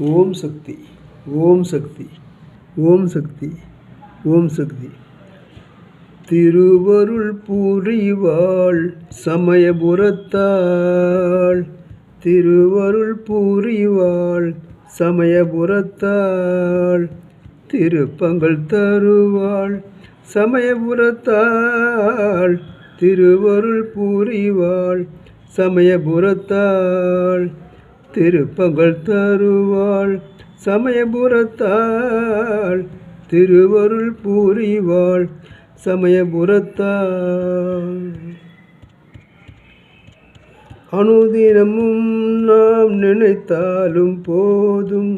ஓம் சக்தி, ஓம் சக்தி, ஓம் சக்தி, ஓம் சக்தி. திருவருள் புரிவாள் சமயபுரத்தாள், திருவருள் புரிவாள் சமயபுரத்தாள், திருப்பங்கள் தருவாள் சமயபுரத்தாள், திருவருள் புரிவாள் சமயபுரத்தாள், திருப்பங்கள் தருவாள் சமயபுரத்தாள், திருவருள் புரிவாள் சமயபுரத்தாள். அனுதினமும் நாம் நினைத்தாலும் போதும்,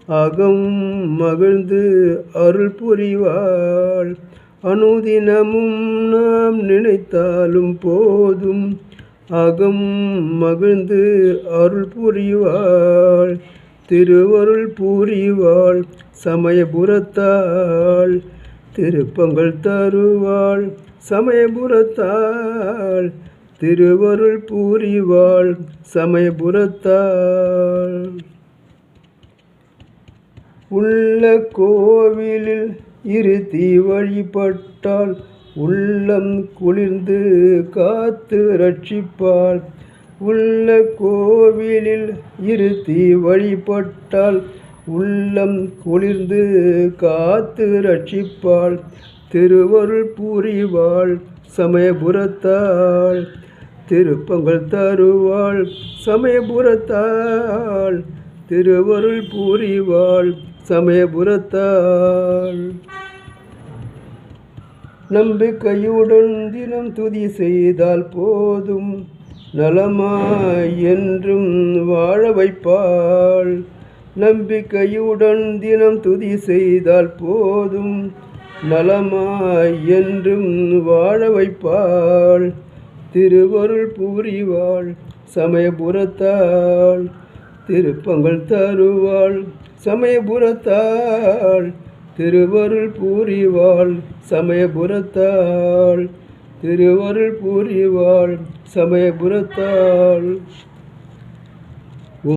அகம் மகிழ்ந்து அருள் புரிவாள். அனுதினமும் நாம் நினைத்தாலும் போதும், அகம் மகிழ்ந்து அருள் புரிவாள். திருவருள் புரிவாள் சமயபுரத்தாள், திருப்பங்கள் தருவாள் சமயபுரத்தாள், திருவருள் புரிவாள் சமயபுரத்தாள். உள்ள கோவிலில் இருத்தி வழிபட்டால் உள்ளம் குளிர்ந்து காத்து ரட்சிப்பாள். உள்ள கோவிலில் இருத்தி வழிபட்டால் உள்ளம் குளிர்ந்து காத்து ரட்சிப்பாள். திருவருள் புரிவாள் சமயபுரத்தாள், திருப்பங்கள் தருவாள் சமயபுரத்தாள், திருவருள் புரிவாள் சமயபுரத்தாள். நம்பிக்கையுடன் தினம் துதி செய்தால் போதும், நலமாய் என்றும் வாழ வைப்பாள். நம்பிக்கையுடன் தினம் துதி செய்தால் போதும், நலமாய் என்றும் வாழ வைப்பாள். திருவருள் புரிவாள் சமயபுரத்தாள், திருப்பங்கள் தருவாள் சமயபுரத்தாள், திருவருள் புரிவாள் சமயபுரத்தாள், திருவருள் புரிவாள் சமயபுரத்தாள்.